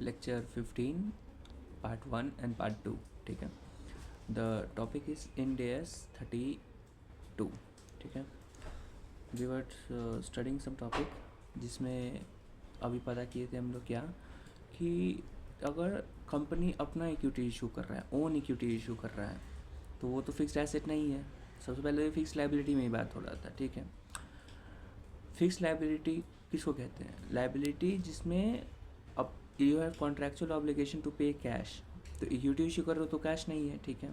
Lecture 15 part 1 and part 2. ठीक है. The topic is Ind AS 32. ठीक है. We were studying some topic जिसमें अभी पता किए थे हम लोग क्या कि अगर कंपनी अपना इक्विटी इशू कर रहा है, ओन इक्विटी इशू कर रहा है, तो वो तो फिक्स्ड एसेट नहीं है. सबसे पहले फिक्स लायबिलिटी में ही बात हो रहा था. ठीक है. फिक्स लायबिलिटी किसको कहते हैं? लायबिलिटी जिसमें अब you have contractual obligation to pay cash. तो इक्विटी इशू कर रहे हो तो कैश नहीं है. ठीक है.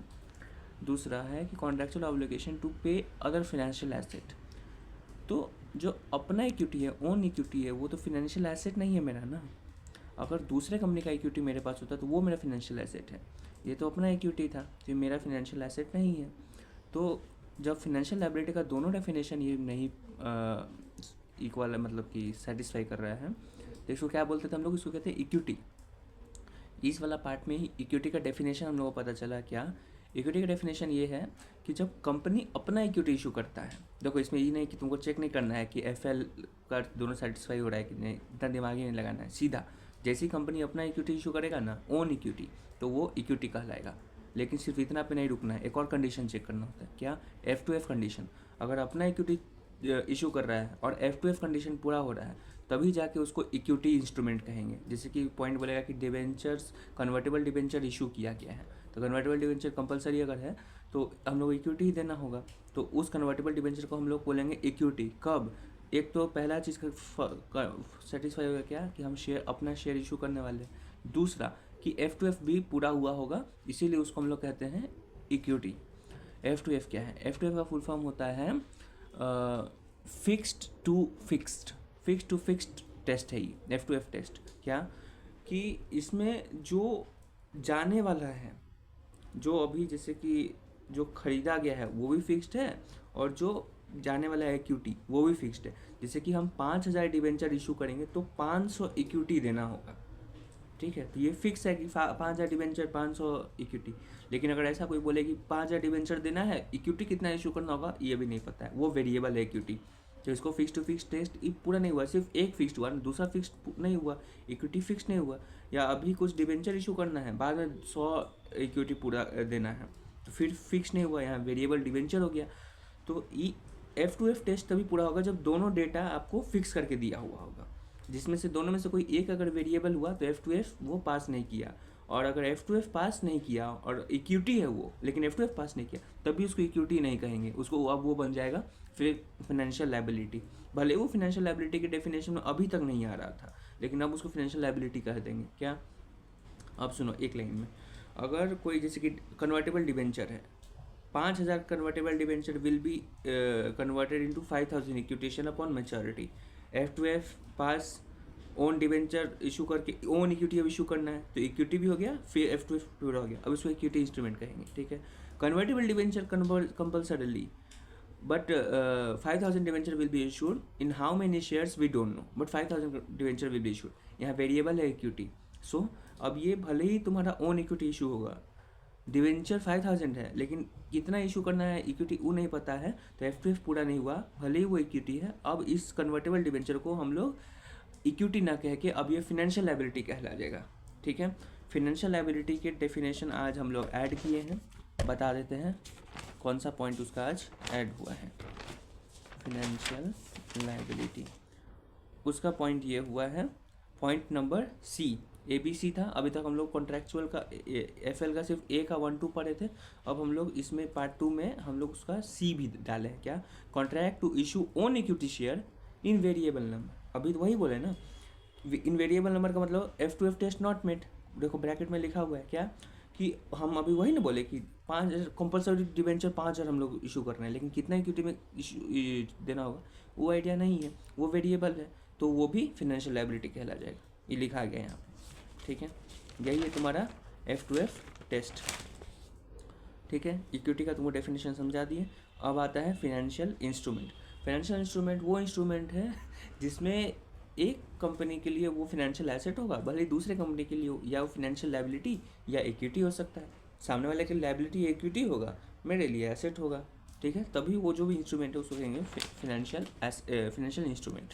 दूसरा है कि कॉन्ट्रैक्चुअल ऑब्लिगेशन टू पे अदर फिनेंशियल एसेट. तो जो अपना इक्विटी है, ओन इक्विटी है, वो तो फिनेंशियल एसेट नहीं है मेरा ना. अगर दूसरे कंपनी का इक्विटी मेरे पास होता तो वो मेरा फिनेंशियल एसेट है. ये तो अपना इक्विटी था, ये मेरा फिनेंशियल एसेट नहीं है. तो जब फिनेंशियल लायबिलिटी का दोनों डेफिनेशन ये नहीं इक्वल मतलब कि सेटिस्फाई कर रहा है तो इसको क्या बोलते थे हम लोग? इसको कहते हैं इक्विटी. इस वाला पार्ट में ही इक्विटी का डेफिनेशन हम लोगों को पता चला. क्या इक्विटी का डेफिनेशन ये है कि जब कंपनी अपना इक्विटी इशू करता है. देखो इसमें ये नहीं कि तुमको चेक नहीं करना है कि FL का दोनों सेटिस्फाई हो रहा है कि नहीं, इतना दिमाग ही नहीं लगाना है. सीधा जैसी कंपनी अपना इक्विटी इशू करेगा ना, ओन इक्विटी, तो वो इक्विटी कहलाएगा. लेकिन सिर्फ इतना पे नहीं रुकना है, एक और कंडीशन चेक करना होता है. क्या? F2F condition. अगर अपना इक्विटी इशू कर रहा है और F2F कंडीशन पूरा हो रहा है तभी जाके उसको इक्विटी इंस्ट्रूमेंट कहेंगे. जैसे कि पॉइंट बोलेगा कि डिबेंचर्स, कन्वर्टेबल डिबेंचर इशू किया गया है, तो कन्वर्टेबल डिबेंचर कंपलसरी अगर है तो हम लोग इक्विटी ही देना होगा. तो उस कन्वर्टेबल डिबेंचर को हम लोग बोलेंगे इक्विटी. कब? एक तो पहला चीज़ का सेटिस्फाई होगा क्या कि हम शेयर, अपना शेयर इशू करने वाले. दूसरा कि F2F भी पूरा हुआ होगा, इसीलिए उसको हम लोग कहते हैं इक्विटी. F2F क्या है? F2F का फुल फॉर्म होता है fixed to fixed. Fix to fixed test है ये F2F टेस्ट. क्या कि इसमें जो जाने वाला है, जो अभी जैसे कि जो खरीदा गया है वो भी फिक्स्ड है और जो जाने वाला है इक्विटी वो भी फिक्स्ड है. जैसे कि हम 5,000 डिबेंचर इशू करेंगे तो 500 इक्विटी देना होगा. ठीक है. तो ये फिक्स है कि 5,000 डिबेंचर 500 इक्विटी. लेकिन अगर ऐसा कोई बोले कि 5,000 डिबेंचर देना है, इक्विटी कितना इशू करना होगा ये भी नहीं पता है, वो वेरिएबल है इक्विटी. तो इसको फिक्स टू फिक्स टेस्ट पूरा नहीं हुआ. सिर्फ एक फिक्स्ड हुआ, दूसरा फिक्स्ड नहीं हुआ, इक्विटी फिक्स नहीं हुआ. या अभी कुछ डिबेंचर इशू करना है, बाद में 100 इक्विटी पूरा देना है, तो फिर फिक्स नहीं हुआ, यहाँ वेरिएबल डिबेंचर हो गया. तो F2F टेस्ट तभी पूरा होगा जब दोनों डेटा आपको फिक्स करके दिया हुआ होगा. जिसमें से दोनों में से कोई एक अगर वेरिएबल हुआ तो F2F वो पास नहीं किया. और अगर F2F पास नहीं किया और इक्विटी है वो, लेकिन F2F पास नहीं किया, तभी उसको इक्विटी नहीं कहेंगे. उसको अब वो बन जाएगा फिर फाइनेंशियल लायबिलिटी. भले वो फाइनेंशियल लायबिलिटी के डेफिनेशन में अभी तक नहीं आ रहा था, लेकिन अब उसको फाइनेंशियल लायबिलिटी कह देंगे. क्या? अब सुनो एक लाइन में. अगर कोई जैसे कि कन्वर्टेबल डिबेंचर है, 5,000 convertible debenture will be converted into 5,000 equitation upon maturity. F2F pass, own debenture issue करके ओन इक्विटी अब इशू करना है तो इक्विटी भी हो गया, फिर F2F पूरा हो गया. अब इसको इक्विटी इंस्ट्रूमेंट कहेंगे. ठीक है. Convertible debenture compulsorily, but 5,000 debenture will be issued. In how many shares we don't know, but 5,000 debenture will be issued. यहाँ वेरिएबल है इक्विटी. सो अब ये भले ही तुम्हारा ओन इक्विटी इशू होगा, डिवेंचर 5,000 है, लेकिन कितना इशू करना है इक्विटी वो नहीं पता है, तो F2F पूरा नहीं हुआ, भले ही वो इक्विटी है. अब इस कन्वर्टेबल डिवेंचर को हम लोग इक्विटी ना कह के अब ये फिनेंशियल लायबिलिटी कहला जाएगा. ठीक है. फिनेंशियल लायबिलिटी के डेफिनेशन आज हम लोग ऐड किए हैं, बता देते हैं कौन सा पॉइंट उसका आज ऐड हुआ है. फिनेंशियल लायबिलिटी उसका पॉइंट ये हुआ है, पॉइंट नंबर C. ABC था. अभी तक हम लोग कॉन्ट्रैक्चुअल का FL का सिर्फ A का 1-2 पढ़े थे. अब हम लोग इसमें पार्ट 2 में हम लोग उसका C भी डाले हैं. क्या? Contract to issue own equity share in variable number. अभी तो वही बोले ना, इन वेरिएबल नंबर का मतलब F2F टेस्ट नॉट मेट. देखो ब्रैकेट में लिखा हुआ है क्या कि हम अभी वही ना बोले कि 5,000 कंपलसरी डिबेंचर 5,000 हम लोग इशू कर रहे हैं, लेकिन कितना इक्विटी में इशू देना होगा वो आइडिया नहीं है, वो वेरिएबल है, तो वो भी फिनेंशियल लायबिलिटी कहला जाएगा. ये लिखा गया यहाँ पे. ठीक है. यही है तुम्हारा F2F टेस्ट. ठीक है. इक्विटी का तुमको डेफिनेशन समझा दिए. अब आता है फिनेंशियल इंस्ट्रूमेंट. फाइनेंशियल इंस्ट्रूमेंट वो इंस्ट्रूमेंट है जिसमें एक कंपनी के लिए वो फिनेंशियल एसेट होगा, भले ही दूसरे कंपनी के लिए हो, या वो फिनेंशियल लायबिलिटी या इक्विटी हो सकता है. सामने वाले के लिए लायबिलिटी इक्विटी होगा, मेरे लिए एसेट होगा. ठीक है. तभी वो जो भी इंस्ट्रूमेंट है उसको कहेंगे फिनेंशियल इंस्ट्रूमेंट.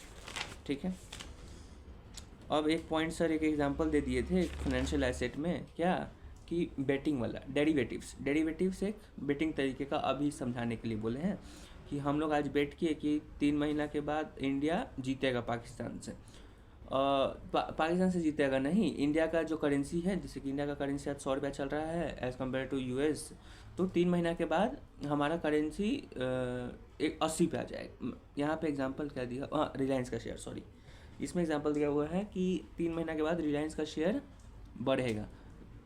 ठीक है. अब एक पॉइंट सर एक एग्जांपल दे दिए थे फाइनेंशियल एसेट में, क्या कि बेटिंग वाला, डेरिवेटिव्स एक बेटिंग तरीके का अभी समझाने के लिए बोले हैं कि हम लोग आज बेट किए कि 3 महीना के बाद इंडिया जीतेगा पाकिस्तान से। पाकिस्तान से जीतेगा नहीं, इंडिया का जो करेंसी है, जैसे कि इंडिया का करेंसी आज 100 रुपया चल रहा है एज़ कम्पेयर टू यूएस, तो 3 महीना के बाद हमारा करेंसी एक 80 पे आ जाएगा। यहाँ पे एग्जांपल क्या दिया, हाँ रिलायंस का शेयर, सॉरी, इसमें एग्जांपल दिया हुआ है कि 3 महीना के बाद रिलायंस का शेयर बढ़ेगा।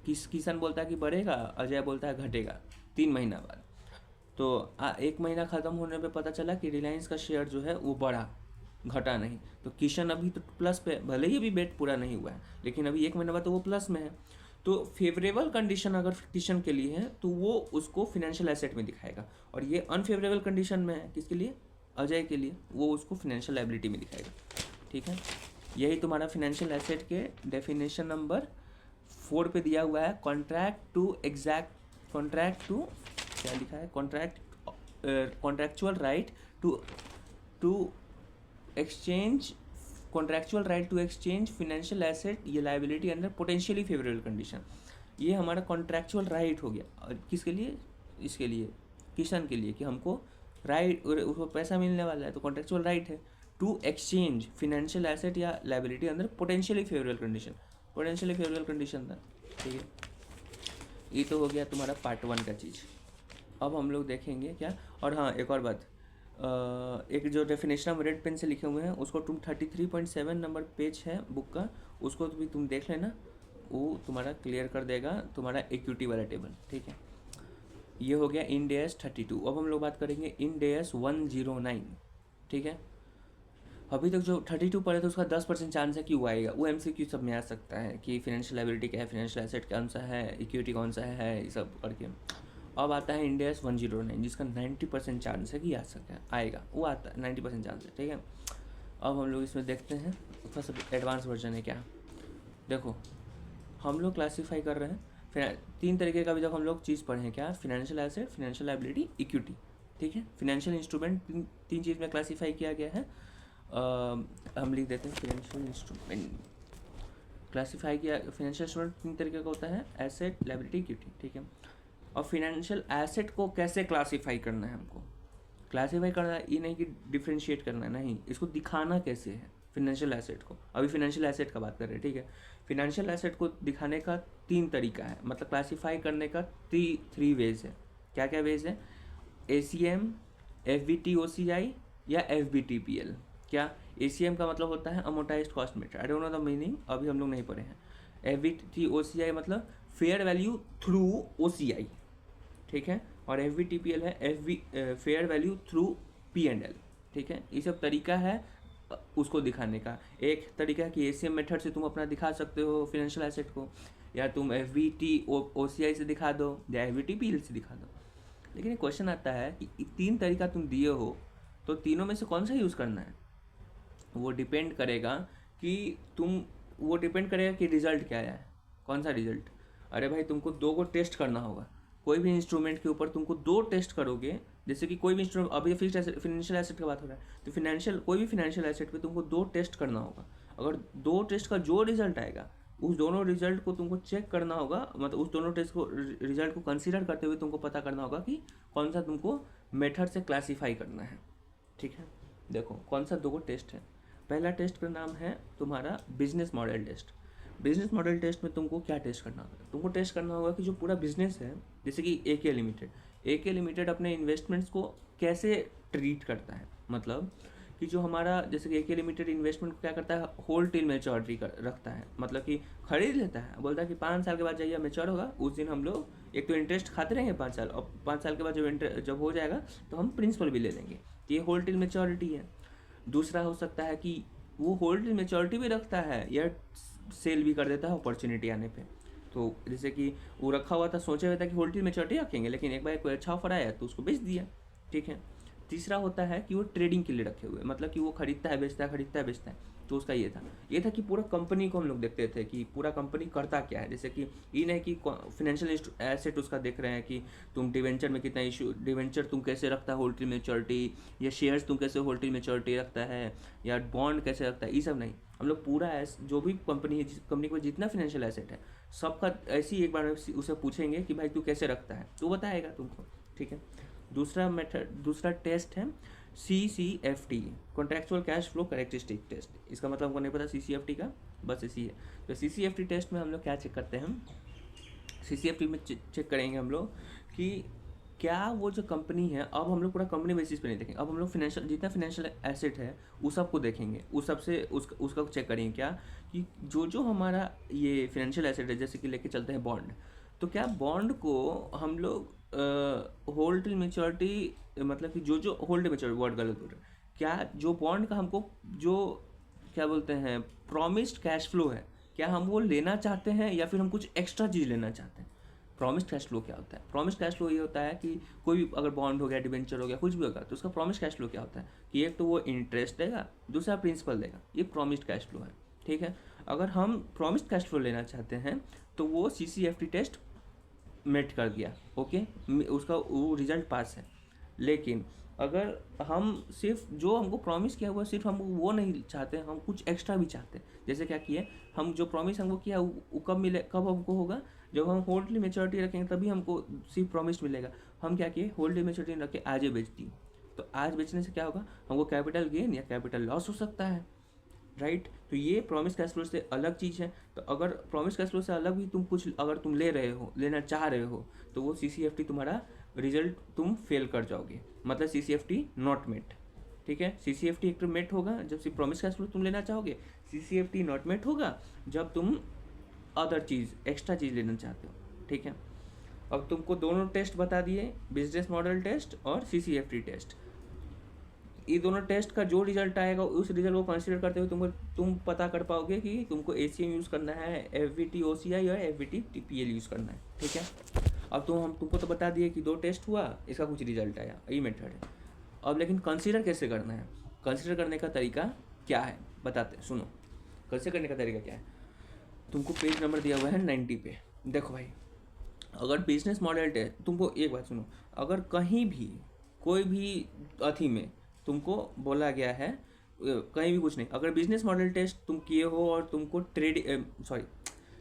किसान बोलता है कि बढ़ेगा, अजय बोलता है घटेगा 3 महीना बाद। तो 1 महीना ख़त्म होने पे पता चला कि रिलायंस का शेयर जो है वो बढ़ा, घटा नहीं। तो किशन अभी तो प्लस पे, भले ही अभी बेट पूरा नहीं हुआ है, लेकिन अभी 1 महीना बाद तो वो प्लस में है। तो फेवरेबल कंडीशन अगर किशन के लिए है तो वो उसको फिनेंशियल एसेट में दिखाएगा, और ये अनफेवरेबल कंडीशन में है किसके लिए, अजय के लिए, वो उसको फिनेंशियल लायबिलिटी में दिखाएगा। ठीक है, यही तुम्हारा फिनेंशियल एसेट के डेफिनेशन नंबर 4 पे दिया हुआ है। कॉन्ट्रैक्ट टू क्या लिखा है, contractual right to exchange financial asset या liability under potentially favourable condition. ये हमारा कॉन्ट्रैक्चुअल राइट हो गया, और किसके लिए, इसके लिए, किसान के लिए, कि हमको राइट, उसको पैसा मिलने वाला है, तो कॉन्ट्रैक्चुअल राइट है टू एक्सचेंज फिनेंशियल एसेट या लायबिलिटी अंदर पोटेंशियली फेवरेबल कंडीशन था। ठीक है, ये तो हो गया तुम्हारा पार्ट 1 का चीज़। अब हम लोग देखेंगे क्या, और हाँ एक और बात, एक जो डेफिनेशन हम रेड पेन से लिखे हुए हैं उसको तुम 33.7 नंबर पेज है बुक का, उसको भी तुम देख लेना, वो तुम्हारा क्लियर कर देगा तुम्हारा इक्विटी वाला टेबल। ठीक है, ये हो गया इंड AS 32। अब हम लोग बात करेंगे इंड AS 109। ठीक है, अभी तक जो 32 पढ़े थे उसका 10% चांस है कि वो आएगा, वो MCQ सब में आ सकता है कि फिनेंशियल लायबिलिटी क्या है, फिनेंशियल एसेट कौन सा है, इक्विटी कौन सा है, ये सब करके। अब आता है इंड AS 109 जिसका 90% चांस है कि आ सकता है, आएगा, वो आता है 90% चांस है। ठीक है, अब हम लोग इसमें देखते हैं, फर्स्ट एडवांस वर्जन है क्या। देखो हम लोग क्लासीफाई कर रहे हैं, फिर 3 तरीके का भी जब हम लोग चीज़ पढ़े हैं, क्या, financial asset, financial liability, equity. ठीक है, फिनेंशियल इंस्ट्रूमेंट 3 चीज़ में क्लासीफाई किया गया है। हम लिख देते हैं फिनेंशियल इंस्ट्रूमेंट क्लासीफाई किया, फिनेंशियल इंस्ट्रूमेंट 3 तरीके का होता है, एसेट, लायबिलिटी, इक्विटी। ठीक है, और फिनेंशियल एसेट को कैसे क्लासीफाई करना है, हमको क्लासीफाई करना ये नहीं कि डिफ्रेंशिएट करना, नहीं, इसको दिखाना कैसे है फिनेंशियल एसेट को। अभी फिनेंशियल एसेट का बात कर रहे हैं। ठीक है, फिनेंशियल एसेट को दिखाने का 3 तरीका है, मतलब क्लासीफाई करने का 3 वेज है। क्या क्या वेज है, ACM, FVT OCI या FVTPL। क्या, ACM का मतलब होता है amortised cost method, I don't know the meaning, अभी हम लोग नहीं पढ़े हैं। FVT OCI मतलब फेयर वैल्यू थ्रू OCI। ठीक है, और FVTPL है फेयर वैल्यू थ्रू P&L। ठीक है, ये सब तरीका है उसको दिखाने का। एक तरीका है कि ACM मेथड से तुम अपना दिखा सकते हो फिनेंशियल एसेट को, या तुम FVT OCI से दिखा दो, या FVTPL से दिखा दो। लेकिन क्वेश्चन आता है कि 3 तरीका तुम दिए हो, तो तीनों में से कौन सा यूज़ करना है, वो डिपेंड करेगा कि रिजल्ट क्या है, कौन सा रिजल्ट। अरे भाई तुमको 2 को टेस्ट करना होगा, कोई भी इंस्ट्रूमेंट के ऊपर तुमको 2 टेस्ट करोगे, जैसे कि कोई भी इंस्ट्रूमेंट, अभी फिक्स्ड फिनेंशियल एसेट की बात हो रहा है, तो कोई भी फिनेंशियल एसेट पे तुमको 2 टेस्ट करना होगा। अगर 2 टेस्ट का जो रिजल्ट आएगा, उस दोनों रिजल्ट को तुमको चेक करना होगा, मतलब उस दोनों टेस्ट को रिजल्ट को कंसीडर करते हुए तुमको पता करना होगा कि कौन सा तुमको मेथड से क्लासीफाई करना है। ठीक है, देखो कौन सा 2 टेस्ट है। पहला टेस्ट का नाम है तुम्हारा business model test. Business model test में तुमको क्या टेस्ट करना होगा, तुमको टेस्ट करना होगा कि जो पूरा बिजनेस है, जैसे कि AK लिमिटेड अपने इन्वेस्टमेंट्स को कैसे ट्रीट करता है। मतलब कि जो हमारा, जैसे कि AK लिमिटेड इन्वेस्टमेंट को क्या करता है, होल्ड टिल मैच्योरिटी रखता है, मतलब कि खरीद लेता है, बोलता है कि 5 साल के बाद जाइए मैच्योर होगा, उस दिन हम लोग एक तो इंटरेस्ट खाते रहेंगे 5 साल, और 5 साल के बाद जब हो जाएगा तो हम प्रिंसिपल भी ले लेंगे। ये होल्ड टिल मैच्योरिटी है। दूसरा हो सकता है कि वो होल्ड टिल मैच्योरिटी भी रखता है या सेल भी कर देता है अपॉर्चुनिटी आने पे। तो जैसे कि वो रखा हुआ था, सोचा हुआ था कि होल्ड टिल मैच्योरिटी रखेंगे, लेकिन एक बार कोई अच्छा ऑफर आया तो उसको बेच दिया। ठीक है, तीसरा होता है कि वो ट्रेडिंग के लिए रखे हुए, मतलब कि वो खरीदता है बेचता है, तो उसका ये था कि पूरा कंपनी को हम लोग देखते थे कि पूरा कंपनी करता क्या है। जैसे कि ये नहीं कि फिनेंशियल एसेट उसका देख रहे हैं कि तुम डिवेंचर में कितना इशू, डिवेंचर तुम कैसे रखता है होल्ड टिल मैच्योरिटी, या शेयर्स तुम कैसे होल्ड टिल मैच्योरिटी रखता है, या बॉन्ड कैसे रखता है, ये सब नहीं। हम लोग पूरा जो भी कंपनी है, कंपनी को जितना फिनेंशियल एसेट है सबका ऐसे ही एक बार उसे पूछेंगे कि भाई तू कैसे रखता है, तो बताएगा तुमको, ठीक है। दूसरा टेस्ट है CCFT, contractual cash flow characteristic test. इसका मतलब हमको नहीं पता CCFT का, बस इसी है। तो CCFT टेस्ट में हम लोग क्या चेक करते हैं, CCFT में चेक करेंगे हम लोग कि क्या वो जो कंपनी है, अब हम लोग पूरा कंपनी बेसिस पे नहीं देखेंगे, अब हम लोग फिनेंशियल जितना फिनेंशियल एसेट है उस सबको देखेंगे, उस सबसे उसका चेक करेंगे क्या कि जो हमारा ये फिनेंशियल एसेट है, जैसे कि लेके चलते हैं बॉन्ड, तो क्या बॉन्ड को हम लोग होल्ड टिल मैच्योरिटी, मतलब कि जो होल्ड मैच्योरिटी, वर्ड गलत बोल रहे, क्या जो बॉन्ड का हमको जो क्या बोलते हैं प्रॉमिस्ड कैश फ्लो है, क्या हम वो लेना चाहते हैं या फिर हम कुछ एक्स्ट्रा चीज़ लेना चाहते हैं। प्रॉमिस्ड कैश फ्लो क्या होता है? प्रॉमिस्ड कैश फ्लो ये होता है कि कोई भी अगर बॉन्ड हो गया, डिबेंचर हो गया, कुछ भी होगा, तो उसका प्रॉमिस्ड कैश फ्लो क्या होता है कि एक तो वो इंटरेस्ट देगा, दूसरा प्रिंसिपल देगा, ये प्रॉमिस्ड कैश फ्लो है, ठीक है। अगर हम प्रॉमिस्ड कैश फ्लो लेना चाहते हैं तो वो CCFT टेस्ट मेट कर दिया, ओके, उसका वो रिजल्ट पास है। लेकिन अगर हम सिर्फ जो हमको प्रॉमिस किया हुआ सिर्फ हम वो नहीं चाहते, हम कुछ एक्स्ट्रा भी चाहते हैं, जैसे क्या किए, हम जो प्रॉमिस हमको किया वो कब मिले, कब हमको होगा, जब हम होल्ड टिल मैच्योरिटी रखेंगे तभी हमको सिर्फ प्रॉमिस मिलेगा। हम क्या किए, होल्ड टिल मैच्योरिटी रख के आज ही बेच दी, तो आज बेचने से क्या होगा, हमको कैपिटल गेन या कैपिटल लॉस हो सकता है, राइट। तो ये प्रॉमिस कैश फ्लो से अलग चीज़ है। तो अगर प्रॉमिस कैश फ्लो से अलग भी तुम कुछ अगर तुम लेना चाह रहे हो, तो वो CCFT तुम्हारा रिजल्ट तुम फेल कर जाओगे, मतलब CCFT नॉट मेट, ठीक है। CCFT एक तो मेट होगा जब सिर्फ प्रॉमिस कैश फ्लो तुम लेना चाहोगे, CCFT नॉट मेट होगा जब तुम अदर चीज़ एक्स्ट्रा चीज़ लेना चाहते हो, ठीक है। अब तुमको दोनों टेस्ट बता दिए, बिजनेस मॉडल टेस्ट और CCFT टेस्ट। ये दोनों टेस्ट का जो रिजल्ट आएगा उस रिजल्ट को कंसीडर करते हुए तुम पता कर पाओगे कि तुमको ACM यूज़ करना है, FVT OCI या FVT TPL यूज़ करना है, ठीक है। अब तुमको तो बता दिए कि 2 टेस्ट हुआ, इसका कुछ रिजल्ट आया, यही मेथड है। अब लेकिन कंसीडर कैसे करना है, कंसीडर करने का तरीका क्या है बताते, सुनो। कंसीडर करने का तरीका क्या है, तुमको पेज नंबर दिया हुआ है 90 पे। देखो भाई, अगर बिजनेस मॉडल टेस्ट, तुमको एक बात सुनो, अगर कहीं भी कोई भी अथी में तुमको बोला गया है, कहीं भी कुछ नहीं, अगर बिजनेस मॉडल टेस्ट तुम किए हो और तुमको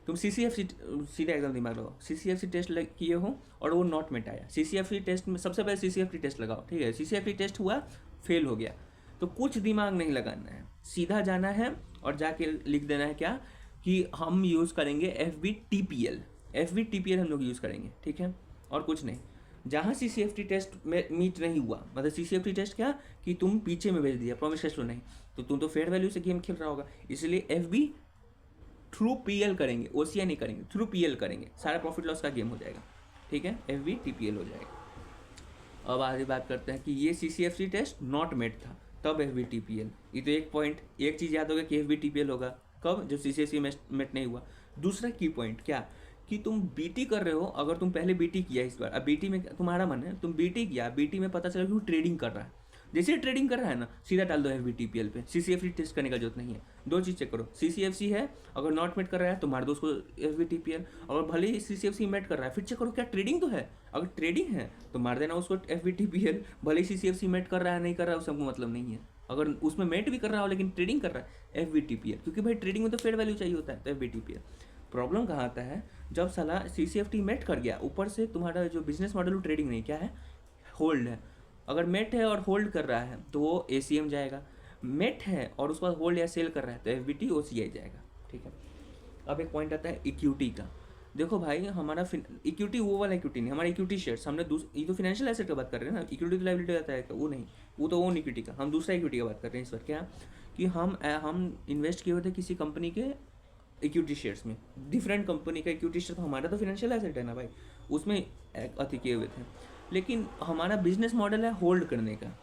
तुम CCFC, सीधा एकदम दिमाग लगाओ, CCFC टेस्ट किए हो और वो नॉट मेट आया, CCFC टेस्ट में सबसे पहले CCFT टेस्ट लगाओ, ठीक है। CCFT टेस्ट हुआ, फेल हो गया, तो कुछ दिमाग नहीं लगाना है, सीधा जाना है और जाके लिख देना है क्या कि हम यूज़ करेंगे FVTPL हम लोग यूज़ करेंगे, ठीक है, और कुछ नहीं। जहाँ CCFT टेस्ट में मीट नहीं हुआ, मतलब CCFT टेस्ट क्या कि तुम पीछे में भेज दिया, प्रॉमिस कैश फ्लो नहीं, तो तुम तो फेयर वैल्यू से गेम खेल रहा होगा, इसलिए FV थ्रू PL करेंगे, OCI नहीं करेंगे, थ्रू PL करेंगे, सारा प्रॉफिट लॉस का गेम हो जाएगा, ठीक है, FVTPL हो जाएगा। अब आगे बात करते हैं कि ये CCFC टेस्ट नॉट मेट था, तब FVTPL। ये तो एक चीज़ याद होगा कि FVTPL होगा कब, जब CCFC मेट नहीं हुआ। दूसरा की पॉइंट क्या कि तुम BT कर रहे हो, अगर तुम पहले BT किया इस बार, अब BT में तुम्हारा मन है, तुम BT किया, BT में पता चला कि वो ट्रेडिंग कर रहा है, जैसे ट्रेडिंग कर रहा है ना, सीधा डाल दो FVTPL पे, CCFT टेस्ट करने का जरूरत नहीं है। 2 चीज़ चेक करो, CCFC है, अगर नॉट मेट कर रहा है तो मार दो उसको FVTPL, अगर भले ही CCFC मेट कर रहा है फिर चेक करो क्या ट्रेडिंग तो है, अगर ट्रेडिंग है तो मार देना उसको FVTPL, भले ही CCFC मेट कर रहा है नहीं कर रहा है उससे हमको मतलब नहीं है, अगर उसमें मेट भी कर रहा हो लेकिन ट्रेडिंग कर रहा है FVTPL, क्योंकि भाई ट्रेडिंग में तो फेयर वैल्यू चाहिए होता है, तो FVTPL। प्रॉब्लम कहाँ आता है, जब साला CCFT मेट कर गया, ऊपर से तुम्हारा जो बिजनेस मॉडल ट्रेडिंग नहीं, क्या है, होल्ड है, अगर मेट है और होल्ड कर रहा है तो वो ACM जाएगा, मेट है और उसके बाद होल्ड या सेल कर रहा है तो FVT OCI जाएगा, ठीक है। अब एक पॉइंट आता है इक्विटी का। देखो भाई, हमारा इक्विटी वो वाला इक्विटी नहीं, हमारा इक्विटी शेयर्स, हमने ये तो फाइनेंशियल एसेट की बात कर रहे हैं ना, इक्विटी तो लायबिलिटी आता है वो नहीं, वो तो ओन इक्विटी का, हम दूसरा इक्विटी की बात कर रहे हैं इस बार। क्या कि हम इन्वेस्ट किए हुए थे किसी कंपनी के इक्विटी शेयर्स में, डिफरेंट कंपनी का इक्विटी शेयर, तो हमारा तो फाइनेंशियल एसेट है ना भाई, उसमें अति किए हुए थे, लेकिन हमारा बिजनेस मॉडल है होल्ड करने का,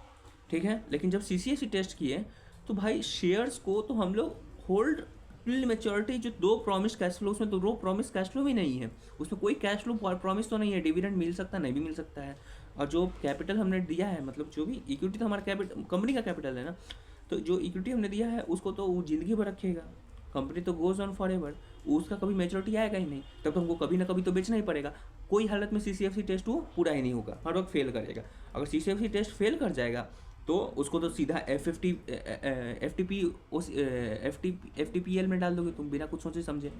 ठीक है। लेकिन जब CCFC टेस्ट किए तो भाई शेयर्स को तो हम लोग होल्ड टिल मैच्योरिटी, जो 2 प्रॉमिस कैश फ्लो, उसमें तो 2 प्रॉमिस कैश फ्लो भी नहीं है, उसमें कोई कैश फ्लो प्रॉमिस तो नहीं है, डिविडेंड मिल सकता नहीं भी मिल सकता है, और जो कैपिटल हमने दिया है, मतलब जो भी इक्विटी तो हमारा कंपनी का कैपिटल है ना, तो जो इक्विटी हमने दिया है उसको तो वो ज़िंदगी भर रखेगा, कंपनी तो गोज ऑन फॉर एवर, उसका कभी मेच्योरिटी आएगा ही नहीं, तब तो हमको कभी ना कभी तो बेचना ही पड़ेगा। कोई हालत में CCFC टेस्ट वो पूरा ही नहीं होगा, हर वक्त फेल करेगा। अगर CCFC टेस्ट फेल कर जाएगा तो उसको तो सीधा FTPL में डाल दोगे तुम बिना कुछ सोचे समझे।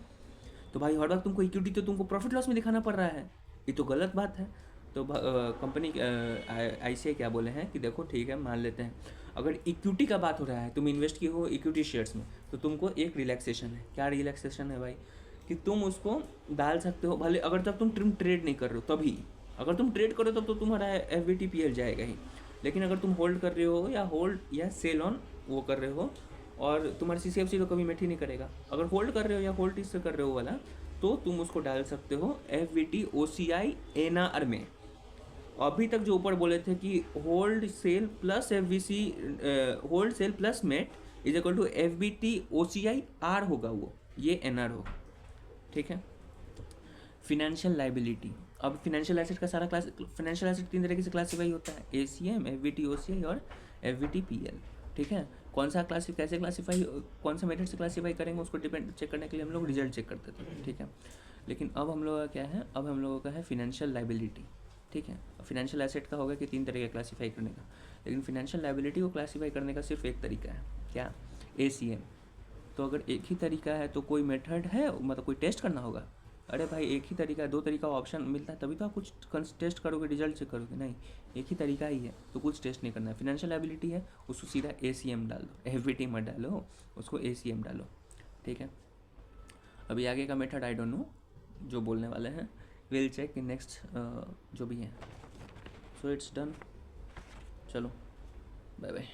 तो भाई हर वक्त तुमको इक्विटी तो तुमको प्रॉफिट लॉस में दिखाना पड़ रहा है, ये तो गलत बात है। तो कंपनी ICI क्या बोले हैं कि देखो ठीक है मान लेते हैं, अगर इक्विटी का बात हो रहा है, तुम इन्वेस्ट किए हो इक्विटी शेयर्स में, तो तुमको एक रिलैक्सेशन है। क्या रिलैक्सेशन है भाई? कि तुम उसको डाल सकते हो भले, अगर तब तुम ट्रेड नहीं कर रहे हो तभी। अगर तुम ट्रेड करो तब तो तुम्हारा FVTPL जाएगा ही, लेकिन अगर तुम होल्ड कर रहे हो या होल्ड या सेल ऑन वो कर रहे हो, और तुम्हारा CCFC तो कभी मेट ही नहीं करेगा। अगर होल्ड कर रहे हो या होल्ड इससे कर रहे हो वाला, तो तुम उसको डाल सकते हो FVT OCI NR में। अभी तक जो ऊपर बोले थे कि hold sell plus FVC, hold sell plus met is equal to FVT OCI R होगा, वो ये NR होगा, ठीक है। फिनेंशियल लाइबिलिटी, अब फिनेंशियल एसेट का सारा क्लास, फिनेंशियल एसेट 3 तरीके से क्लासीफाई होता है, ACM, FVT OCI और FVTPL, ठीक है। कौन सा कैसे क्लासीफाई, कौन सा मेथड से क्लासीफाई करेंगे उसको डिपेंड चेक करने के लिए हम लोग रिजल्ट चेक करते थे, ठीक है। लेकिन अब हम लोगों का क्या है, अब हम लोगों का है फिनेंशियल लाइबिलिटी, ठीक है। फिनेंशियल एसेट का होगा कि 3 तरीके क्लासीफाई करने का, लेकिन फिनेंशियल लाइबिलिटी को क्लासीफाई करने का सिर्फ एक तरीका है, क्या? ACM। तो अगर एक ही तरीका है तो कोई मेथड है, मतलब कोई टेस्ट करना होगा? अरे भाई एक ही तरीका है, 2 तरीका ऑप्शन मिलता है तभी तो आप कुछ टेस्ट करोगे, रिजल्ट चेक करोगे, नहीं एक ही तरीका ही है तो कुछ टेस्ट नहीं करना है। फिनेंशियल लायबिलिटी है उसको सीधा ACM डाल दो, FVT मत डालो, उसको ACM डालो, ठीक है। अभी आगे का मेथड आई डोंट नो, जो बोलने वाले हैं विल चेक इन नेक्स्ट जो भी है। सो इट्स डन, चलो बाय बाय।